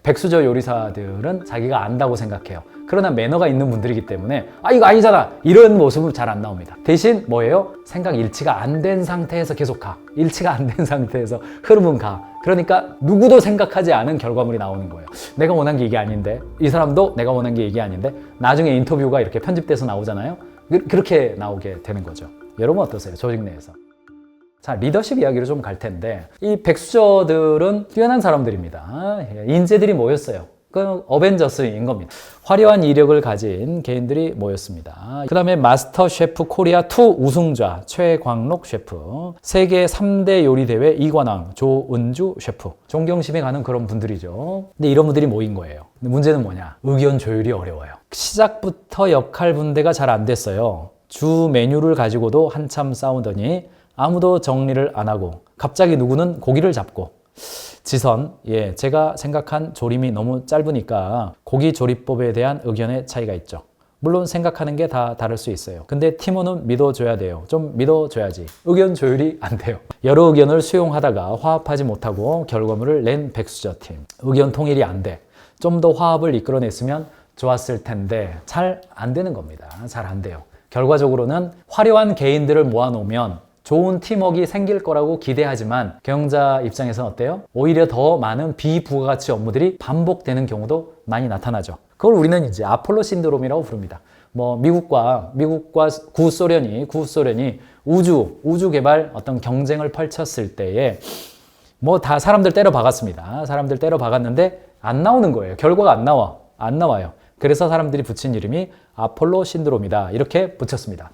백수저 요리사들은 자기가 안다고 생각해요. 그러나 매너가 있는 분들이기 때문에 이거 아니잖아 이런 모습은 잘 안 나옵니다. 대신 뭐예요? 생각 일치가 안 된 상태에서 계속 가. 일치가 안 된 상태에서 흐름은 가. 그러니까 누구도 생각하지 않은 결과물이 나오는 거예요. 내가 원한 게 이게 아닌데, 이 사람도 내가 원한 게 이게 아닌데, 나중에 인터뷰가 이렇게 편집돼서 나오잖아요. 그렇게 나오게 되는 거죠. 여러분 어떠세요? 조직 내에서. 자, 리더십 이야기로 좀 갈 텐데, 이 백수저들은 뛰어난 사람들입니다. 인재들이 모였어요. 그 어벤져스인 겁니다. 화려한 이력을 가진 개인들이 모였습니다. 그 다음에 마스터 셰프 코리아2 우승자 최광록 셰프, 세계 3대 요리대회 이관왕 조은주 셰프, 존경심이 가는 그런 분들이죠. 근데 이런 분들이 모인 거예요. 근데 문제는 뭐냐? 의견 조율이 어려워요. 시작부터 역할 분배가 잘 안 됐어요. 주 메뉴를 가지고도 한참 싸우더니 아무도 정리를 안 하고 갑자기 누구는 고기를 잡고, 지선, 제가 생각한 조림이 너무 짧으니까 고기 조리법에 대한 의견의 차이가 있죠. 물론 생각하는 게 다 다를 수 있어요. 근데 팀원은 믿어줘야 돼요. 좀 믿어줘야지. 의견 조율이 안 돼요. 여러 의견을 수용하다가 화합하지 못하고 결과물을 낸 백수저 팀. 의견 통일이 안 돼. 좀 더 화합을 이끌어냈으면 좋았을 텐데 잘 안 되는 겁니다. 잘 안 돼요. 결과적으로는 화려한 개인들을 모아놓으면 좋은 팀워크가 생길 거라고 기대하지만 경영자 입장에서는 어때요? 오히려 더 많은 비부가가치 업무들이 반복되는 경우도 많이 나타나죠. 그걸 우리는 이제 아폴로 신드롬이라고 부릅니다. 미국과 구소련이 우주 개발 어떤 경쟁을 펼쳤을 때에 다 사람들 때려 박았습니다. 사람들 때려 박았는데 안 나오는 거예요. 결과가 안 나와요. 그래서 사람들이 붙인 이름이 아폴로 신드롬이다. 이렇게 붙였습니다.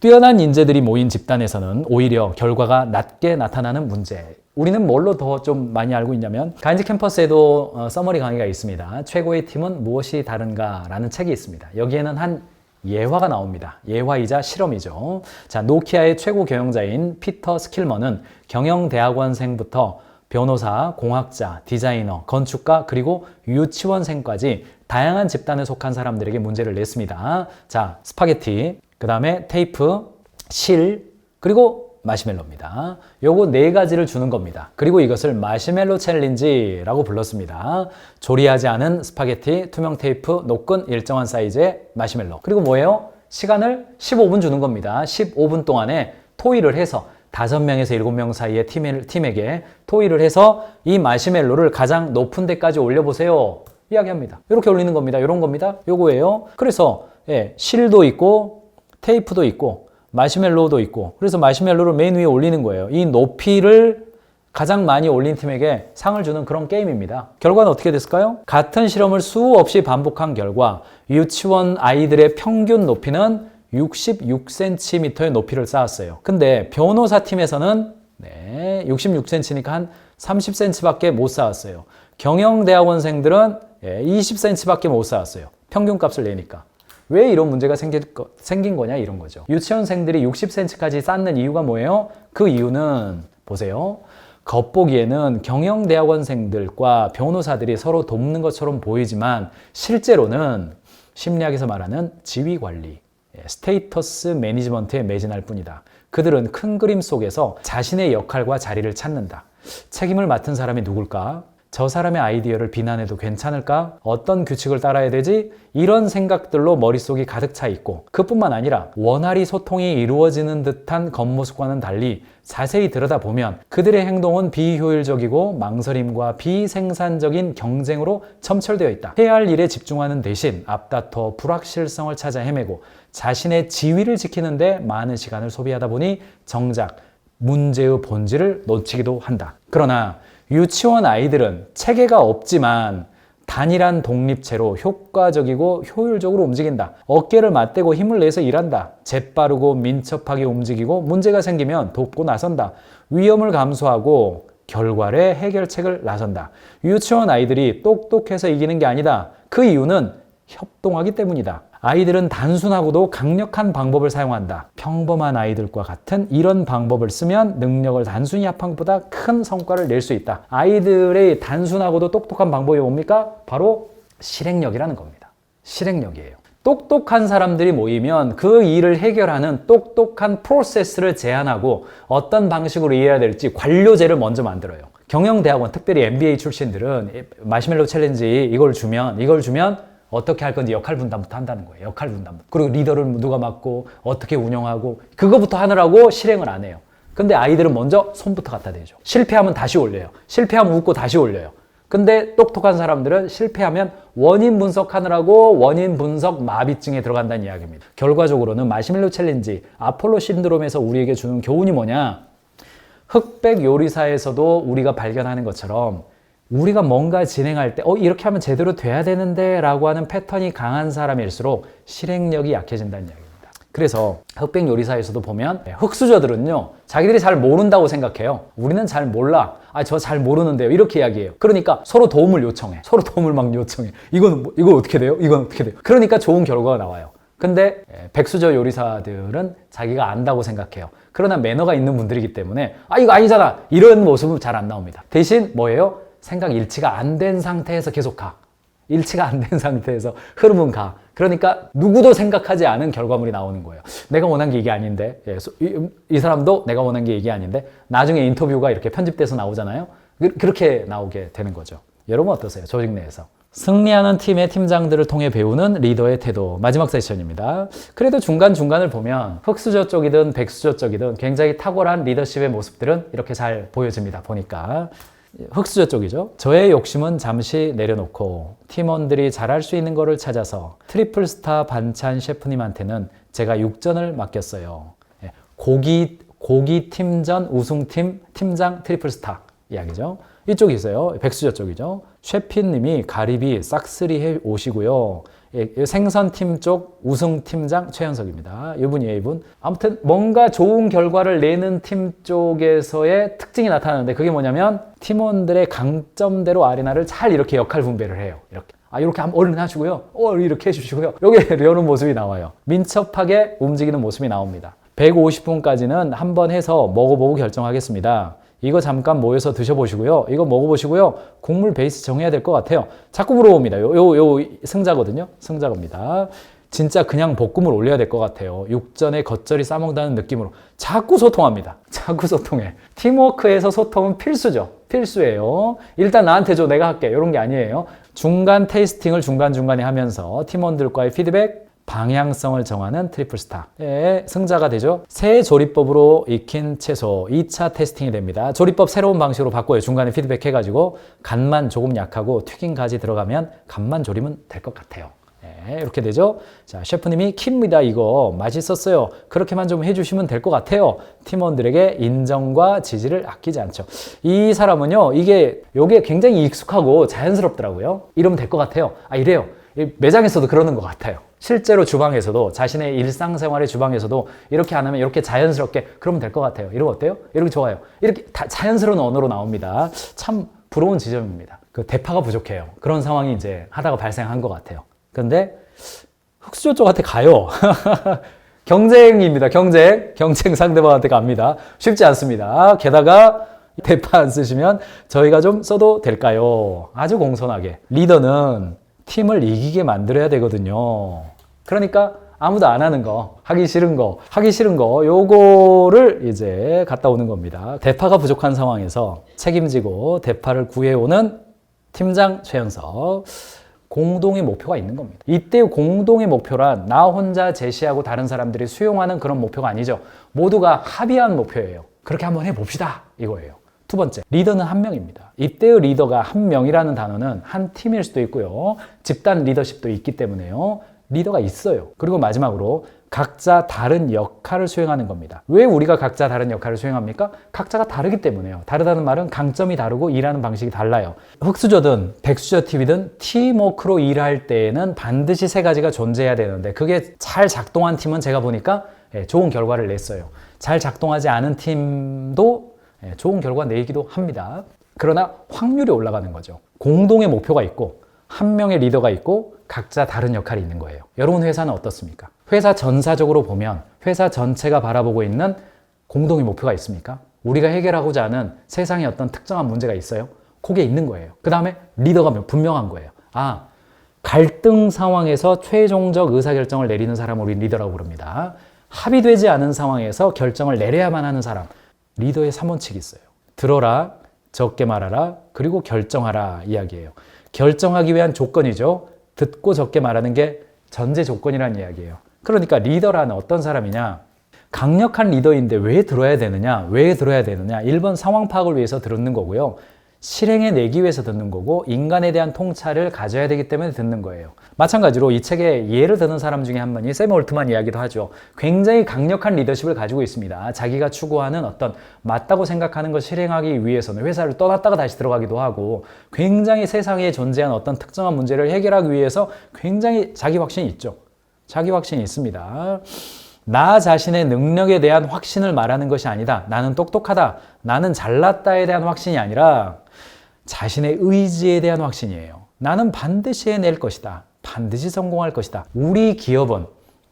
뛰어난 인재들이 모인 집단에서는 오히려 결과가 낮게 나타나는 문제. 우리는 뭘로 더 좀 많이 알고 있냐면 가인즈 캠퍼스에도 서머리 강의가 있습니다. 최고의 팀은 무엇이 다른가 라는 책이 있습니다. 여기에는 한 예화가 나옵니다. 예화이자 실험이죠. 자, 노키아의 최고 경영자인 피터 스킬먼은 경영대학원생부터 변호사, 공학자, 디자이너, 건축가, 그리고 유치원생까지 다양한 집단에 속한 사람들에게 문제를 냈습니다. 자, 스파게티, 그 다음에 테이프, 실, 그리고 마시멜로입니다. 요거 4가지를 주는 겁니다. 그리고 이것을 마시멜로 챌린지라고 불렀습니다. 조리하지 않은 스파게티, 투명 테이프, 노끈, 일정한 사이즈의 마시멜로. 그리고 뭐예요? 시간을 15분 주는 겁니다. 15분 동안에 토의를 해서 5명에서 7명 사이의 팀에게 토의를 해서 이 마시멜로를 가장 높은 데까지 올려보세요. 이야기합니다. 이렇게 올리는 겁니다. 이런 겁니다. 요거예요. 그래서 실도 있고 테이프도 있고 마시멜로도 있고, 그래서 마시멜로를 맨 위에 올리는 거예요. 이 높이를 가장 많이 올린 팀에게 상을 주는 그런 게임입니다. 결과는 어떻게 됐을까요? 같은 실험을 수없이 반복한 결과 유치원 아이들의 평균 높이는 66cm의 높이를 쌓았어요. 근데 변호사 팀에서는 66cm니까 한 30cm밖에 못 쌓았어요. 경영대학원생들은 20cm밖에 못 쌓았어요. 평균값을 내니까. 왜 이런 문제가 생긴 거냐 이런 거죠. 유치원생들이 60cm까지 쌓는 이유가 뭐예요? 그 이유는 보세요. 겉보기에는 경영대학원생들과 변호사들이 서로 돕는 것처럼 보이지만 실제로는 심리학에서 말하는 지위관리, 스테이터스 매니지먼트에 매진할 뿐이다. 그들은 큰 그림 속에서 자신의 역할과 자리를 찾는다. 책임을 맡은 사람이 누굴까? 저 사람의 아이디어를 비난해도 괜찮을까? 어떤 규칙을 따라야 되지? 이런 생각들로 머릿속이 가득 차 있고, 그뿐만 아니라 원활히 소통이 이루어지는 듯한 겉모습과는 달리 자세히 들여다보면 그들의 행동은 비효율적이고 망설임과 비생산적인 경쟁으로 첨철되어 있다. 해야 할 일에 집중하는 대신 앞다퉈 불확실성을 찾아 헤매고 자신의 지위를 지키는데 많은 시간을 소비하다 보니 정작 문제의 본질을 놓치기도 한다. 그러나 유치원 아이들은 체계가 없지만 단일한 독립체로 효과적이고 효율적으로 움직인다. 어깨를 맞대고 힘을 내서 일한다. 재빠르고 민첩하게 움직이고 문제가 생기면 돕고 나선다. 위험을 감수하고 결과의 해결책을 나선다. 유치원 아이들이 똑똑해서 이기는 게 아니다. 그 이유는 협동하기 때문이다. 아이들은 단순하고도 강력한 방법을 사용한다. 평범한 아이들과 같은 이런 방법을 쓰면 능력을 단순히 합한 것보다 큰 성과를 낼 수 있다. 아이들의 단순하고도 똑똑한 방법이 뭡니까? 바로 실행력이라는 겁니다. 실행력이에요. 똑똑한 사람들이 모이면 그 일을 해결하는 똑똑한 프로세스를 제안하고 어떤 방식으로 이해해야 될지 관료제를 먼저 만들어요. 경영대학원, 특별히 MBA 출신들은 마시멜로 챌린지 이걸 주면 어떻게 할 건지 역할 분담부터 한다는 거예요. 역할 분담부터. 그리고 리더를 누가 맡고 어떻게 운영하고 그거부터 하느라고 실행을 안 해요. 근데 아이들은 먼저 손부터 갖다 대죠. 실패하면 다시 올려요. 실패하면 웃고 다시 올려요. 근데 똑똑한 사람들은 실패하면 원인 분석하느라고 원인 분석 마비증에 들어간다는 이야기입니다. 결과적으로는 마시멜로 챌린지, 아폴로 신드롬에서 우리에게 주는 교훈이 뭐냐? 흑백 요리사에서도 우리가 발견하는 것처럼 우리가 뭔가 진행할 때 이렇게 하면 제대로 돼야 되는데 라고 하는 패턴이 강한 사람일수록 실행력이 약해진다는 이야기입니다. 그래서 흑백 요리사에서도 보면 흑수저들은요 자기들이 잘 모른다고 생각해요. 우리는 잘 몰라. 저 잘 모르는데요. 이렇게 이야기해요. 그러니까 서로 도움을 요청해. 서로 도움을 막 요청해. 이건 어떻게 돼요? 이건 어떻게 돼요? 그러니까 좋은 결과가 나와요. 근데 백수저 요리사들은 자기가 안다고 생각해요. 그러나 매너가 있는 분들이기 때문에 이거 아니잖아. 이런 모습은 잘 안 나옵니다. 대신 뭐예요? 생각 일치가 안 된 상태에서 계속 가. 일치가 안 된 상태에서 흐름은 가. 그러니까 누구도 생각하지 않은 결과물이 나오는 거예요. 내가 원한 게 이게 아닌데, 이 사람도 내가 원한 게 이게 아닌데, 나중에 인터뷰가 이렇게 편집돼서 나오잖아요. 그렇게 나오게 되는 거죠. 여러분 어떠세요? 조직 내에서. 승리하는 팀의 팀장들을 통해 배우는 리더의 태도. 마지막 세션입니다. 그래도 중간중간을 보면 흑수저 쪽이든 백수저 쪽이든 굉장히 탁월한 리더십의 모습들은 이렇게 잘 보여집니다. 보니까. 흑수저 쪽이죠. 저의 욕심은 잠시 내려놓고 팀원들이 잘할 수 있는 거를 찾아서 트리플 스타 반찬 셰프님한테는 제가 육전을 맡겼어요. 고기 팀전 우승팀 팀장 트리플 스타 이야기죠. 이쪽이 있어요. 백수저 쪽이죠. 셰프님이 가리비 싹쓸이 해 오시고요. 생선팀 쪽 우승팀장 최현석입니다. 이분이에요, 이분. 아무튼 뭔가 좋은 결과를 내는 팀 쪽에서의 특징이 나타나는데 그게 뭐냐면 팀원들의 강점대로 아레나를 잘 이렇게 역할 분배를 해요. 이렇게 한번 얼른 하시고요. 이렇게 해주시고요. 여기 이런 모습이 나와요. 민첩하게 움직이는 모습이 나옵니다. 150분까지는 한번 해서 먹어보고 결정하겠습니다. 이거 잠깐 모여서 드셔보시고요. 이거 먹어보시고요. 국물 베이스 정해야 될 것 같아요. 자꾸 물어봅니다. 요 승자거든요. 승자겁니다. 진짜 그냥 볶음을 올려야 될 것 같아요. 육전에 겉절이 싸먹다는 느낌으로. 자꾸 소통합니다. 자꾸 소통해. 팀워크에서 소통은 필수죠. 필수예요. 일단 나한테 줘. 내가 할게. 이런 게 아니에요. 중간 테이스팅을 중간중간에 하면서 팀원들과의 피드백, 방향성을 정하는 트리플 스타의 승자가 되죠. 새 조리법으로 익힌 채소 2차 테스팅이 됩니다. 조리법 새로운 방식으로 바꿔요. 중간에 피드백 해가지고 간만 조금 약하고 튀긴 가지 들어가면 간만 졸이면 될 것 같아요. 이렇게 되죠. 자, 셰프님이 킵니다. 이거 맛있었어요. 그렇게만 좀 해주시면 될 것 같아요. 팀원들에게 인정과 지지를 아끼지 않죠. 이 사람은요, 요게 굉장히 익숙하고 자연스럽더라고요. 이러면 될 것 같아요. 이래요. 매장에서도 그러는 것 같아요. 실제로 주방에서도 자신의 일상생활의 주방에서도 이렇게 안 하면 이렇게 자연스럽게 그러면 될 것 같아요. 이러면 어때요? 이렇게 좋아요. 이렇게 다 자연스러운 언어로 나옵니다. 참 부러운 지점입니다. 그 대파가 부족해요. 그런 상황이 이제 하다가 발생한 것 같아요. 근데 흑수저 쪽한테 가요. 경쟁입니다. 경쟁 상대방한테 갑니다. 쉽지 않습니다. 게다가 대파 안 쓰시면 저희가 좀 써도 될까요? 아주 공손하게. 리더는 팀을 이기게 만들어야 되거든요. 그러니까 아무도 안 하는 거, 하기 싫은 거, 요거를 이제 갔다 오는 겁니다. 대파가 부족한 상황에서 책임지고 대파를 구해오는 팀장 최현석. 공동의 목표가 있는 겁니다. 이때 공동의 목표란 나 혼자 제시하고 다른 사람들이 수용하는 그런 목표가 아니죠. 모두가 합의한 목표예요. 그렇게 한번 해봅시다. 이거예요. 두 번째, 리더는 한 명입니다. 이때의 리더가 한 명이라는 단어는 한 팀일 수도 있고요. 집단 리더십도 있기 때문에요. 리더가 있어요. 그리고 마지막으로 각자 다른 역할을 수행하는 겁니다. 왜 우리가 각자 다른 역할을 수행합니까? 각자가 다르기 때문에요. 다르다는 말은 강점이 다르고 일하는 방식이 달라요. 흑수저든 백수저 팀이든 팀워크로 일할 때에는 반드시 세 가지가 존재해야 되는데 그게 잘 작동한 팀은 제가 보니까 좋은 결과를 냈어요. 잘 작동하지 않은 팀도 좋은 결과 내기도 합니다. 그러나 확률이 올라가는 거죠. 공동의 목표가 있고 한 명의 리더가 있고 각자 다른 역할이 있는 거예요. 여러분 회사는 어떻습니까? 회사 전사적으로 보면 회사 전체가 바라보고 있는 공동의 목표가 있습니까? 우리가 해결하고자 하는 세상에 어떤 특정한 문제가 있어요? 그게 있는 거예요. 그 다음에 리더가 분명한 거예요. 갈등 상황에서 최종적 의사결정을 내리는 사람을 우리 리더라고 부릅니다. 합의되지 않은 상황에서 결정을 내려야만 하는 사람, 리더의 3원칙이 있어요. 들어라, 적게 말하라, 그리고 결정하라 이야기예요. 결정하기 위한 조건이죠. 듣고 적게 말하는 게 전제 조건이라는 이야기예요. 그러니까 리더라는 어떤 사람이냐? 강력한 리더인데 왜 들어야 되느냐? 왜 들어야 되느냐? 1번 상황 파악을 위해서 듣는 거고요. 실행해 내기 위해서 듣는 거고, 인간에 대한 통찰을 가져야 되기 때문에 듣는 거예요. 마찬가지로 이 책에 예를 드는 사람 중에 한 분이 샘 올트만 이야기도 하죠. 굉장히 강력한 리더십을 가지고 있습니다. 자기가 추구하는 어떤 맞다고 생각하는 걸 실행하기 위해서는 회사를 떠났다가 다시 들어가기도 하고, 굉장히 세상에 존재하는 어떤 특정한 문제를 해결하기 위해서 굉장히 자기 확신이 있죠. 자기 확신이 있습니다. 나 자신의 능력에 대한 확신을 말하는 것이 아니다. 나는 똑똑하다. 나는 잘났다에 대한 확신이 아니라 자신의 의지에 대한 확신이에요. 나는 반드시 해낼 것이다. 반드시 성공할 것이다. 우리 기업은,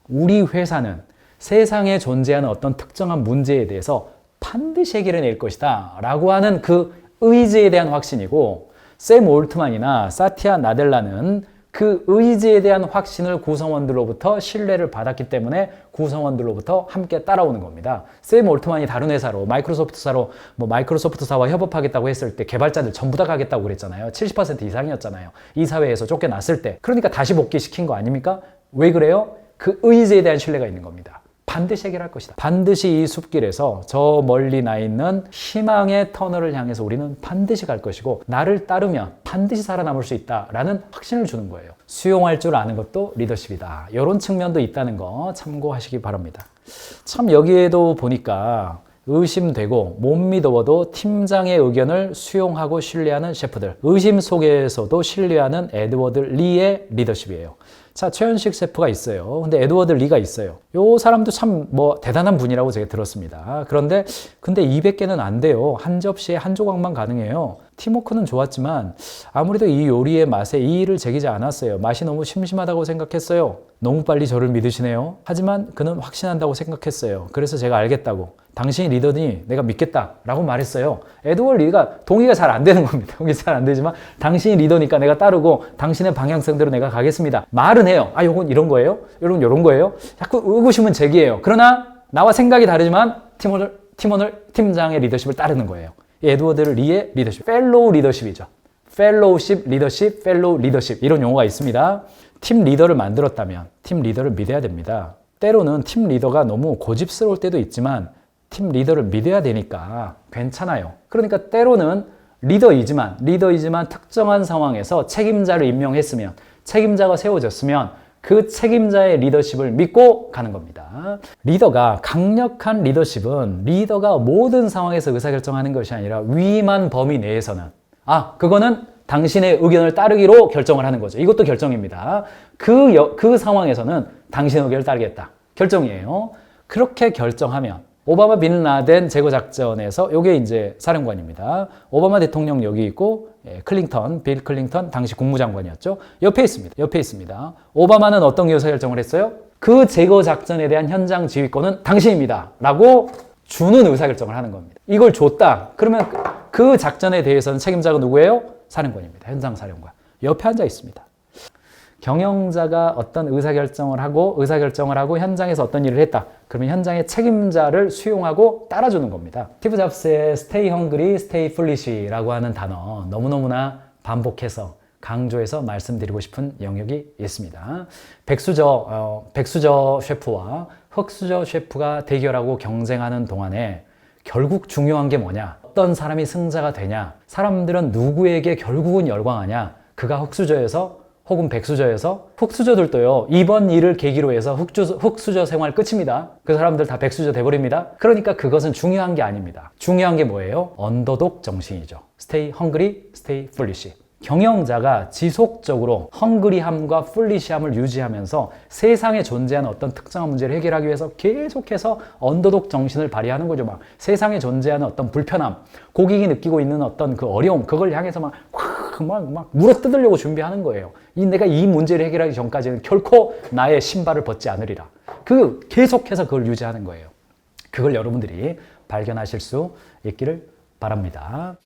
우리 회사는 세상에 존재하는 어떤 특정한 문제에 대해서 반드시 해결해낼 것이다. 라고 하는 그 의지에 대한 확신이고, 샘 올트만이나 사티아 나델라는 그 의지에 대한 확신을 구성원들로부터 신뢰를 받았기 때문에 구성원들로부터 함께 따라오는 겁니다. 샘 올트만이 다른 회사로 마이크로소프트사로 마이크로소프트사와 협업하겠다고 했을 때 개발자들 전부 다 가겠다고 그랬잖아요. 70% 이상이었잖아요. 이 사회에서 쫓겨났을 때. 그러니까 다시 복귀시킨 거 아닙니까? 왜 그래요? 그 의지에 대한 신뢰가 있는 겁니다. 반드시 해결할 것이다. 반드시 이 숲길에서 저 멀리 나 있는 희망의 터널을 향해서 우리는 반드시 갈 것이고, 나를 따르면 반드시 살아남을 수 있다라는 확신을 주는 거예요. 수용할 줄 아는 것도 리더십이다. 이런 측면도 있다는 거 참고하시기 바랍니다. 참 여기에도 보니까 의심되고 못 믿어도 팀장의 의견을 수용하고 신뢰하는 셰프들, 의심 속에서도 신뢰하는 에드워드 리의 리더십이에요. 자, 최현식 셰프가 있어요. 근데 에드워드 리가 있어요. 요 사람도 참 대단한 분이라고 제가 들었습니다. 근데 200개는 안 돼요. 한 접시에 한 조각만 가능해요. 팀워크는 좋았지만 아무래도 이 요리의 맛에 이의를 제기지 않았어요. 맛이 너무 심심하다고 생각했어요. 너무 빨리 저를 믿으시네요. 하지만 그는 확신한다고 생각했어요. 그래서 제가 알겠다고. 당신이 리더니 내가 믿겠다라고 말했어요. 에드워드 리가 동의가 잘 안 되는 겁니다. 동의 잘 안 되지만 당신이 리더니까 내가 따르고 당신의 방향성대로 내가 가겠습니다. 말은 해요. 아, 요건 이런 거예요? 요건 이런 거예요? 자꾸 의구심은 제기해요. 그러나 나와 생각이 다르지만 팀장의 리더십을 따르는 거예요. 에드워드 리의 리더십, 펠로우 리더십이죠. 펠로우십 리더십, 펠로우 리더십 이런 용어가 있습니다. 팀 리더를 만들었다면 팀 리더를 믿어야 됩니다. 때로는 팀 리더가 너무 고집스러울 때도 있지만 팀 리더를 믿어야 되니까 괜찮아요. 그러니까 때로는 리더이지만 특정한 상황에서 책임자를 임명했으면, 책임자가 세워졌으면 그 책임자의 리더십을 믿고 가는 겁니다. 리더가, 강력한 리더십은 리더가 모든 상황에서 의사결정하는 것이 아니라 위임한 범위 내에서는, 그거는 당신의 의견을 따르기로 결정을 하는 거죠. 이것도 결정입니다. 그 상황에서는 당신의 의견을 따르겠다. 결정이에요. 그렇게 결정하면, 오바마 빈 라덴 제거 작전에서 요게 이제 사령관입니다. 오바마 대통령 여기 있고, 빌 클린턴 당시 국무장관이었죠. 옆에 있습니다. 오바마는 어떤 의사결정을 했어요? 그 제거 작전에 대한 현장 지휘권은 당신입니다. 라고 주는 의사결정을 하는 겁니다. 이걸 줬다. 그러면 그 작전에 대해서는 책임자가 누구예요? 사령관입니다. 현장 사령관. 옆에 앉아 있습니다. 경영자가 어떤 의사결정을 하고 현장에서 어떤 일을 했다. 그러면 현장의 책임자를 수용하고 따라주는 겁니다. 스티브 잡스의 Stay Hungry, Stay Foolish라고 하는 단어 너무너무나 반복해서 강조해서 말씀드리고 싶은 영역이 있습니다. 백수저 셰프와 흑수저 셰프가 대결하고 경쟁하는 동안에 결국 중요한 게 뭐냐? 어떤 사람이 승자가 되냐? 사람들은 누구에게 결국은 열광하냐? 그가 흑수저에서 혹은 백수저에서, 흑수저들도요, 이번 일을 계기로 해서 흑수저 생활 끝입니다. 그 사람들 다 백수저 돼버립니다. 그러니까 그것은 중요한 게 아닙니다. 중요한 게 뭐예요? 언더독 정신이죠. Stay hungry, stay foolish. 경영자가 지속적으로 헝그리함과 풀리시함을 유지하면서 세상에 존재하는 어떤 특정한 문제를 해결하기 위해서 계속해서 언더독 정신을 발휘하는 거죠. 막 세상에 존재하는 어떤 불편함, 고객이 느끼고 있는 어떤 그 어려움, 그걸 향해서 막 물어뜯으려고 준비하는 거예요. 내가 이 문제를 해결하기 전까지는 결코 나의 신발을 벗지 않으리라. 계속해서 그걸 유지하는 거예요. 그걸 여러분들이 발견하실 수 있기를 바랍니다.